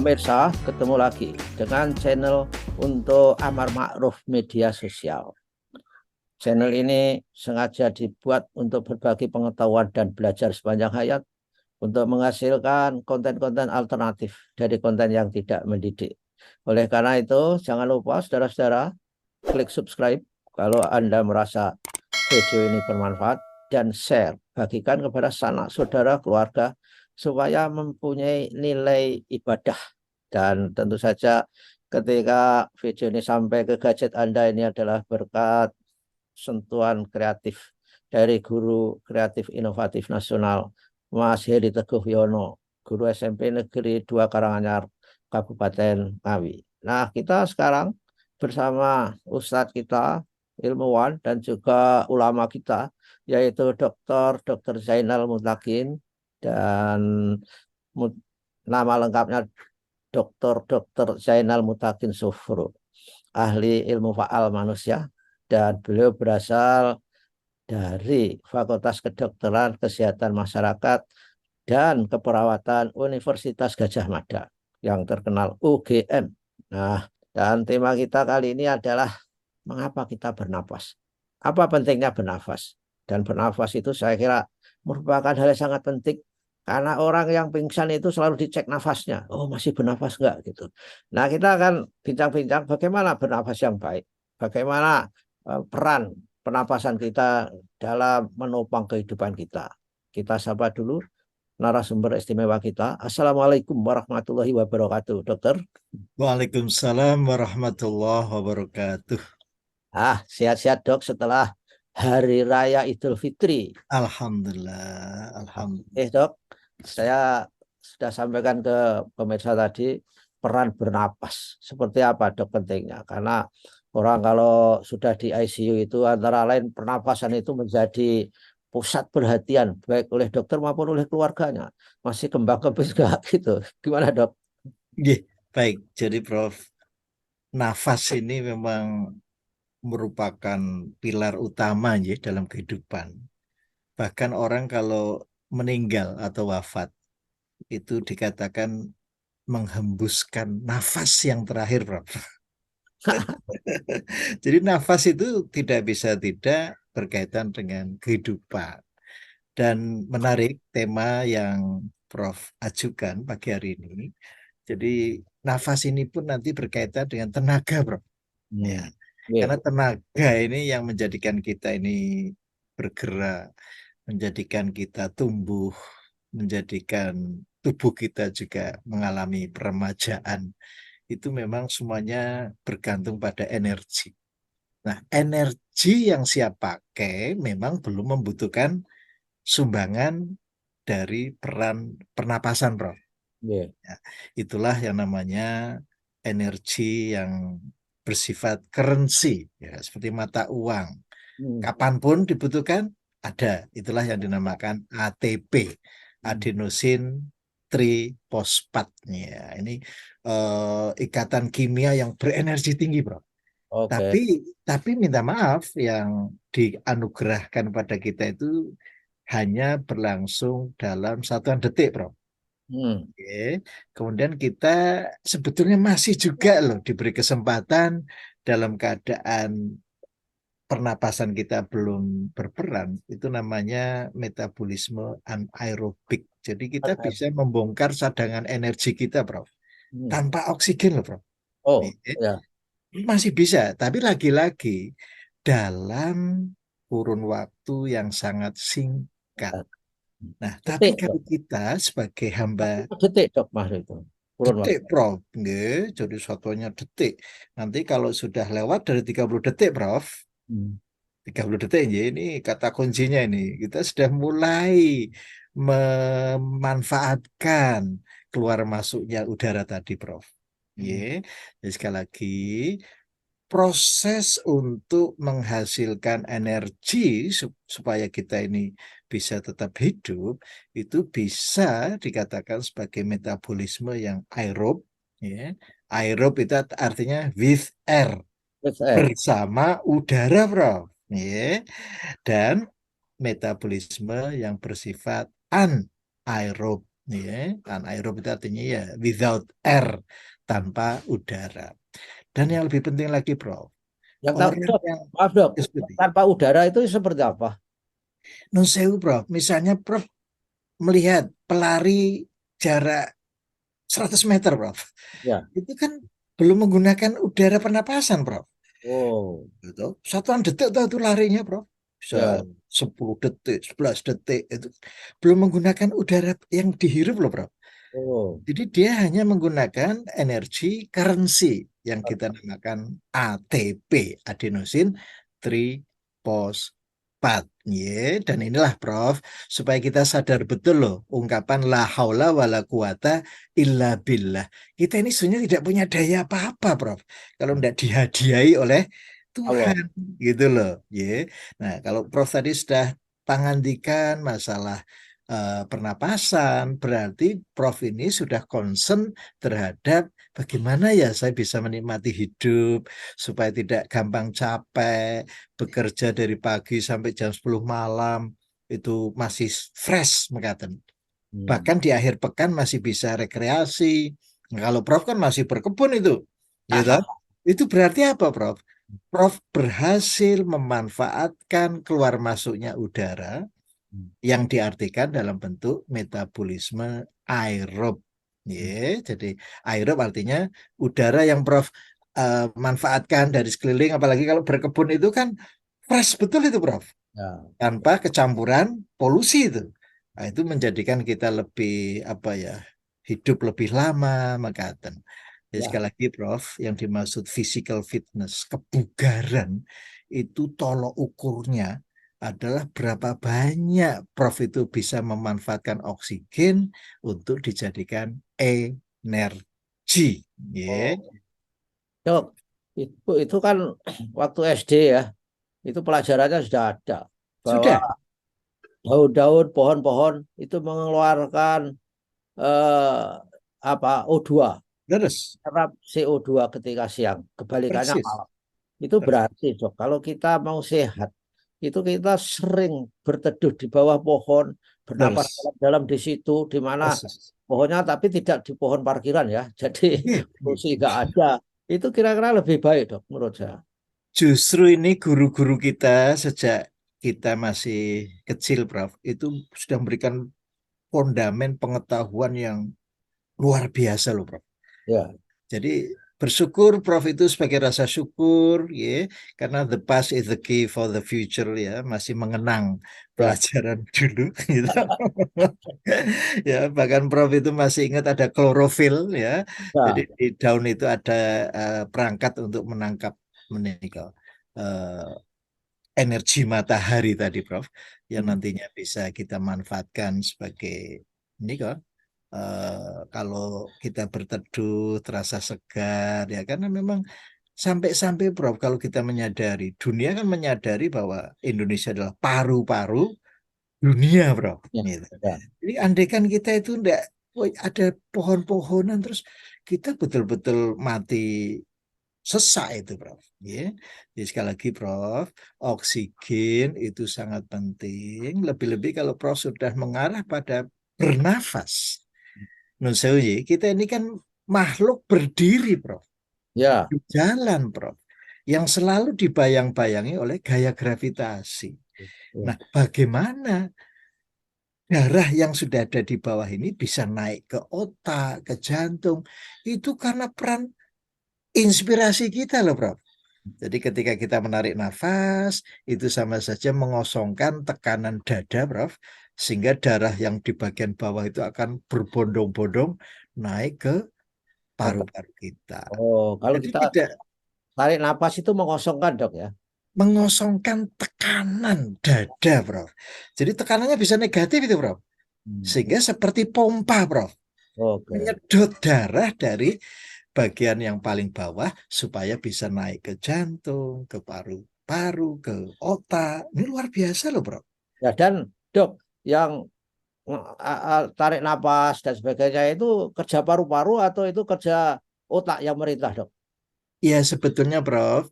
Pemirsa, ketemu lagi dengan channel untuk Amar Ma'ruf Media Sosial. Channel ini sengaja dibuat untuk berbagi pengetahuan dan belajar sepanjang hayat, untuk menghasilkan konten-konten alternatif dari konten yang tidak mendidik. Oleh karena itu, jangan lupa saudara-saudara klik subscribe kalau Anda merasa video ini bermanfaat, dan share, bagikan kepada sanak saudara keluarga supaya mempunyai nilai ibadah. Dan tentu saja ketika video ini sampai ke gadget Anda, ini adalah berkat sentuhan kreatif dari Guru Kreatif Inovatif Nasional Mas Heri Teguh Yono, Guru SMP Negeri 2 Karanganyar, Kabupaten Ngawi. Nah, kita sekarang bersama Ustadz kita, ilmuwan dan juga ulama kita, yaitu Dr. Zainal Mutakin, dan nama lengkapnya Dr. Zainal Mutakin Sufro, ahli ilmu faal manusia, dan beliau berasal dari Fakultas Kedokteran Kesehatan Masyarakat dan Keperawatan Universitas Gadjah Mada yang terkenal UGM. Nah, dan tema kita kali ini adalah mengapa kita bernapas. Apa pentingnya bernafas? Dan bernafas itu saya kira merupakan hal yang sangat penting, karena orang yang pingsan itu selalu dicek nafasnya. Oh, masih bernafas enggak gitu. Nah, kita akan bincang-bincang bagaimana bernafas yang baik. Bagaimana peran pernapasan kita dalam menopang kehidupan kita. Kita sapa dulu narasumber istimewa kita. Assalamualaikum warahmatullahi wabarakatuh, dokter. Waalaikumsalam warahmatullahi wabarakatuh. Sehat-sehat dok setelah Hari Raya Idul Fitri. Alhamdulillah, alhamdulillah. Dok, saya sudah sampaikan ke pemirsa tadi peran bernapas. Seperti apa dok pentingnya? Karena orang kalau sudah di ICU itu antara lain pernapasan itu menjadi pusat perhatian baik oleh dokter maupun oleh keluarganya. Masih kembang-kembis gak gitu. Gimana dok? Baik, jadi Prof, nafas ini memang merupakan pilar utama ya dalam kehidupan. Bahkan orang kalau meninggal atau wafat itu dikatakan menghembuskan nafas yang terakhir, Prof. Jadi nafas itu tidak bisa tidak berkaitan dengan kehidupan. Dan menarik tema yang Prof ajukan pagi hari ini. Jadi nafas ini pun nanti berkaitan dengan tenaga, Prof. Ya. Karena tenaga ini yang menjadikan kita ini bergerak, menjadikan kita tumbuh, menjadikan tubuh kita juga mengalami peremajaan. Itu memang semuanya bergantung pada energi. Nah, energi yang siap pakai memang belum membutuhkan sumbangan dari peran pernapasan, Prof. Ya, itulah yang namanya energi yang bersifat currency, ya, seperti mata uang. Kapanpun dibutuhkan, ada. Itulah yang dinamakan ATP, adenosin triphosphate. Ya, ini ikatan kimia yang berenergi tinggi, Bro. Tapi minta maaf, yang dianugerahkan pada kita itu hanya berlangsung dalam satuan detik, Bro. Oke. Kemudian kita sebetulnya masih juga loh diberi kesempatan dalam keadaan pernapasan kita belum berperan, itu namanya metabolisme anaerobik. Jadi kita bisa membongkar cadangan energi kita, Prof. Tanpa oksigen loh, Prof. Masih bisa, tapi lagi-lagi dalam kurun waktu yang sangat singkat. Nah, tapi kalau kita sebagai hamba detik dok mas itu. detik, Prof. Nggih, jadi satuannya detik. Nanti kalau sudah lewat dari 30 detik, Prof. 30 detik ini kata kuncinya ini. Kita sudah mulai memanfaatkan keluar masuknya udara tadi, Prof. Jadi sekali lagi, proses untuk menghasilkan energi supaya kita ini bisa tetap hidup itu bisa dikatakan sebagai metabolisme yang aerob, ya. Aerob itu artinya with air, bersama udara, Prof. Ya. Dan metabolisme yang bersifat anaerob, Ya, anaerob itu artinya ya without air, tanpa udara. Dan yang lebih penting lagi, Prof, Yang tak, orang Dok, yang maaf dok, seperti tanpa udara itu seperti apa? non sewu, Prof. Misalnya Prof melihat pelari jarak 100 meter, Prof. Ya. Itu kan belum menggunakan udara pernapasan, Prof. Oh, Gitu. Satuan detik tuh itu larinya, Prof. Bisa ya. 10 detik, 11 detik itu belum menggunakan udara yang dihirup loh, Prof. Oh, Jadi dia hanya menggunakan energi currency yang kita namakan ATP, adenosine triphosphate. Ya, dan inilah Prof, supaya kita sadar betul loh ungkapan la haula wala quwata illa billah. Kita ini sebenarnya tidak punya daya apa-apa, Prof. Kalau tidak dihadiahi oleh Allah. Tuhan, gitu loh. Ya. Nah, kalau Prof tadi sudah pangandikan masalah pernapasan, berarti Prof ini sudah concern terhadap bagaimana ya saya bisa menikmati hidup supaya tidak gampang capek, bekerja dari pagi sampai jam 10 malam itu masih fresh mekaten. Hmm. Bahkan di akhir pekan masih bisa rekreasi. Nah, kalau Prof kan masih berkebun itu, gitu. Itu berarti apa, Prof? Prof berhasil memanfaatkan keluar masuknya udara yang diartikan dalam bentuk metabolisme aerob. Ya, jadi aerob artinya udara yang Prof manfaatkan dari sekeliling, apalagi kalau berkebun itu kan fresh betul itu, Prof, Ya, tanpa kecampuran polusi itu. Nah, itu menjadikan kita lebih apa ya, hidup lebih lama, makaten. Jadi ya. sekali lagi, Prof, yang dimaksud physical fitness, kebugaran itu tolok ukurnya adalah berapa banyak Prof itu bisa memanfaatkan oksigen untuk dijadikan energi. Ya, Oh, dok, itu kan waktu SD ya, itu pelajarannya sudah ada bahwa sudah, daun-daun, pohon-pohon itu mengeluarkan eh, apa O2, terus, serap CO2 ketika siang, kebalikannya persis, malam. Itu persis, berarti, dok, kalau kita mau sehat, itu kita sering berteduh di bawah pohon, bernapas terus, dalam-dalam di situ, di mana persis. pohonnya tapi tidak di pohon parkiran ya, jadi Gitu. polusi nggak ada. Itu kira-kira lebih baik, dok, menurut saya. Justru ini guru-guru kita sejak kita masih kecil, Prof, itu sudah memberikan fondamen pengetahuan yang luar biasa loh, Prof. Ya, Jadi bersyukur Prof itu sebagai rasa syukur ya, karena the past is the key for the future ya, masih mengenang ya, pelajaran dulu gitu. Ya, bahkan Prof itu masih ingat ada klorofil ya. Jadi ya. di daun itu ada perangkat untuk menangkap menikel energi matahari tadi, Prof, yang nantinya bisa kita manfaatkan sebagai ini kok, kalau kita berteduh terasa segar ya, karena memang sampai-sampai, Prof, kalau kita menyadari, dunia kan menyadari bahwa Indonesia adalah paru-paru dunia, Prof, Ya, gitu. ya. Jadi andaikan kita itu enggak, woi, ada pohon-pohonan terus kita betul-betul mati sesak itu, Prof. Ya. Jadi sekali lagi, Prof, oksigen itu sangat penting. Lebih-lebih kalau Prof sudah mengarah pada bernafas. Nun sewu, kita ini kan makhluk berdiri, Prof. Ya, Jalan, Prof. Yang selalu dibayang-bayangi oleh gaya gravitasi. ya. Nah, bagaimana darah yang sudah ada di bawah ini bisa naik ke otak, ke jantung? Itu karena peran inspirasi kita loh, Prof. Jadi ketika kita menarik nafas, itu sama saja mengosongkan tekanan dada, Prof. Sehingga darah yang di bagian bawah itu akan berbondong-bondong naik ke Otak. paru-paru kita. Oh, kalau Jadi kita tidak tarik napas itu mengosongkan, dok ya. mengosongkan tekanan dada, Prof. Jadi tekanannya bisa negatif itu, Prof. Hmm. Sehingga seperti pompa, Prof. Oke. Menyedot darah dari bagian yang paling bawah supaya bisa naik ke jantung, ke paru-paru, ke otak. Ini luar biasa loh, Bro. Ya, dan dok, yang tarik napas dan sebagainya itu kerja paru-paru atau itu kerja otak yang merintah, dok? Ya sebetulnya, Prof,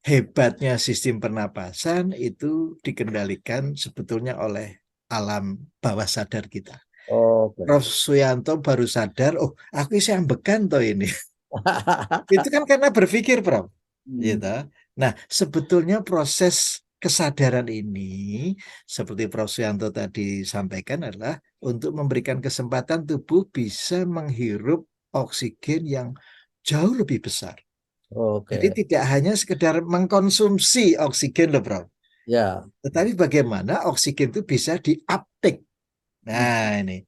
hebatnya sistem pernapasan itu dikendalikan sebetulnya oleh alam bawah sadar kita. Oke. Prof. Suyanto baru sadar, oh aku isi ambekan toh ini. Itu kan karena berpikir, Prof. Hmm, Gitu. Nah, sebetulnya proses kesadaran ini, seperti Prof. Suyanto tadi sampaikan, adalah untuk memberikan kesempatan tubuh bisa menghirup oksigen yang jauh lebih besar. Jadi Oke. tidak hanya sekedar mengkonsumsi oksigen loh, Prof. Ya. Tetapi bagaimana oksigen itu bisa diuptake. Hmm, Nah, ini.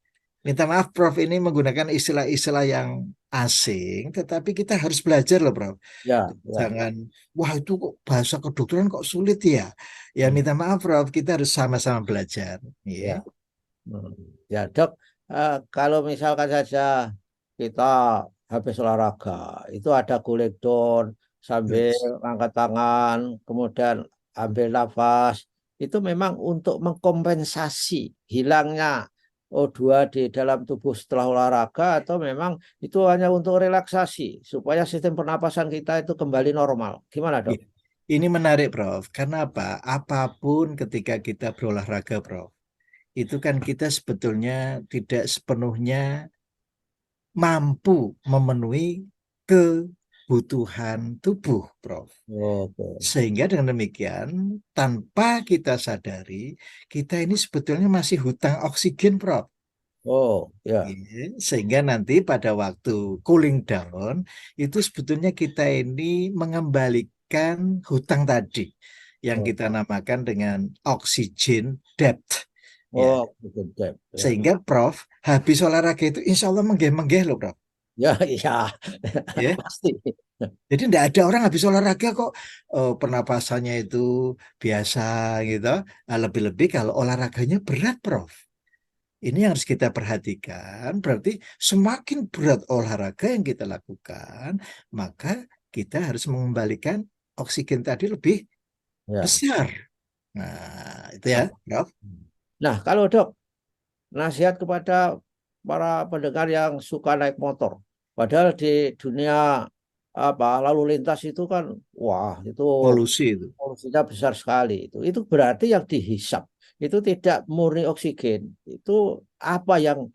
Minta maaf, Prof, ini menggunakan istilah-istilah yang asing, tetapi kita harus belajar loh, Prof. Ya. Ya. Jangan, wah itu kok bahasa kedokteran kok sulit ya. Ya Hmm, minta maaf, Prof, kita harus sama-sama belajar. Ya. Ya. Hmm. Ya, Dok, kalau misalkan saja kita habis olahraga, itu ada cool down sambil Yes. angkat tangan, kemudian ambil nafas, itu memang untuk mengkompensasi hilangnya O2 di dalam tubuh setelah olahraga atau memang itu hanya untuk relaksasi supaya sistem pernapasan kita itu kembali normal. Gimana, Dok? Ya. Ini menarik, Prof. Karena apa? Apapun ketika kita berolahraga, Prof, itu kan kita sebetulnya tidak sepenuhnya mampu memenuhi kebutuhan tubuh, Prof. Oke. Sehingga dengan demikian, tanpa kita sadari, kita ini sebetulnya masih hutang oksigen, Prof. Oh, ya. Ya, sehingga nanti pada waktu cooling down, itu sebetulnya kita ini mengembalikan hutang tadi, yang Oh, kita namakan dengan oxygen debt. Ya, oh, betul, betul. Ya. sehingga Prof, habis olahraga itu insya Allah menggeh-menggeh loh, Prof. Ya, ya, Ya, pasti. jadi tidak ada orang habis olahraga kok pernapasannya itu biasa gitu. Nah, lebih-lebih kalau olahraganya berat, Prof. Ini yang harus kita perhatikan. Berarti semakin berat olahraga yang kita lakukan, maka kita harus mengembalikan oksigen tadi lebih Ya. besar. Nah, itu ya, Nah, Prof. nah, kalau Dok, nasihat kepada para pendengar yang suka naik motor. Padahal di dunia apa lalu lintas itu kan, wah, itu Polusi itu. polusinya besar sekali. Itu berarti yang dihisap itu tidak murni oksigen. Itu apa yang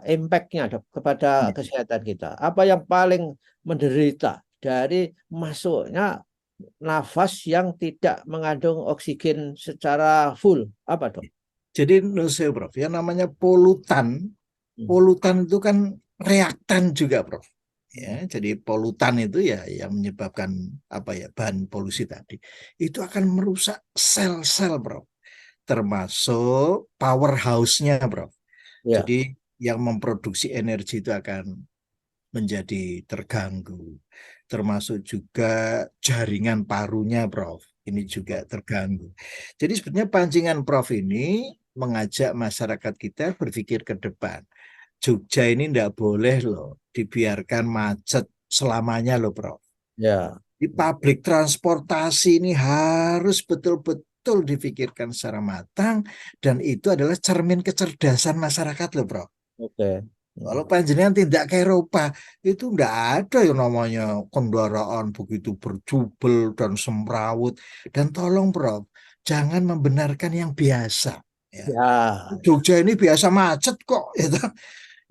impact-nya, Dok, kepada kesehatan kita? Apa yang paling menderita dari masuknya nafas yang tidak mengandung oksigen secara full? Apa, Dok? Jadi menurut saya, Prof, yang namanya polutan, Hmm. polutan itu kan reaktan juga, Prof. Ya, jadi polutan itu ya yang menyebabkan apa ya bahan polusi tadi itu akan merusak sel-sel, Prof. Termasuk powerhouse-nya, Prof. Ya. Jadi yang memproduksi energi itu akan menjadi terganggu. Termasuk juga jaringan parunya, Prof. Ini juga terganggu. Jadi sebetulnya pancingan Prof ini mengajak masyarakat kita berpikir ke depan. Jogja ini tidak boleh loh dibiarkan macet selamanya loh, Prof. Ya. Di publik transportasi ini harus betul-betul difikirkan secara matang dan itu adalah cermin kecerdasan masyarakat loh, Bro. Oke. Kalau Hmm. panjenengan tidak ke Eropa, itu enggak ada yang namanya kendaraan begitu berjubel dan semrawut. Dan tolong, Bro, jangan membenarkan yang biasa. Ya. Ya. Jogja ini biasa macet kok. Gitu.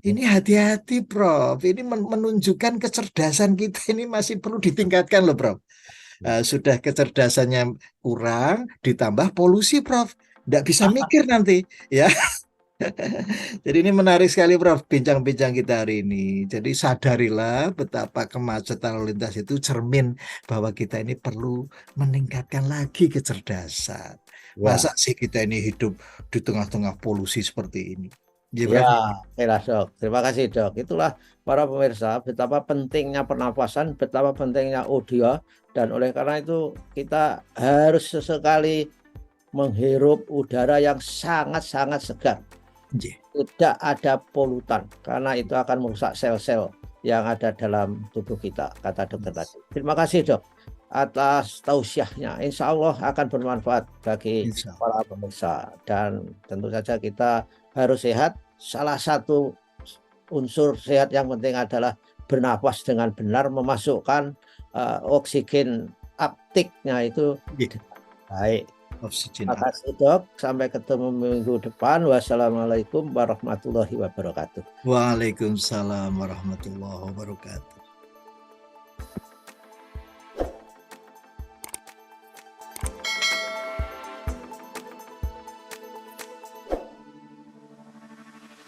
Ini hati-hati, Prof. Ini menunjukkan kecerdasan kita ini masih perlu ditingkatkan loh, Prof. Sudah kecerdasannya kurang, ditambah polusi, Prof. Tidak bisa mikir nanti, ya. Jadi ini menarik sekali, Prof. Bincang-bincang kita hari ini. Jadi sadarilah betapa kemacetan lalu lintas itu cermin bahwa kita ini perlu meningkatkan lagi kecerdasan. Masa Ya. sih kita ini hidup di tengah-tengah polusi seperti ini? Ya, Ya, Prof. oke lah, Dok. Terima kasih, Dok. Itulah para pemirsa betapa pentingnya pernapasan, betapa pentingnya O2, dan oleh karena itu kita harus sesekali menghirup udara yang sangat-sangat segar. Nggih. Tidak ada polutan karena itu akan merusak sel-sel yang ada dalam tubuh kita, kata dokter tadi. Terima kasih, Dok, atas tausiahnya. Insya Allah akan bermanfaat bagi Insya para Allah. pemirsa, dan tentu saja kita harus sehat. Salah satu unsur sehat yang penting adalah bernapas dengan benar, memasukkan oksigen uptake-nya itu Nggih. baik. Oksigen. Terima kasih dok, sampai ketemu minggu depan. Wassalamualaikum warahmatullahi wabarakatuh. Waalaikumsalam warahmatullahi wabarakatuh.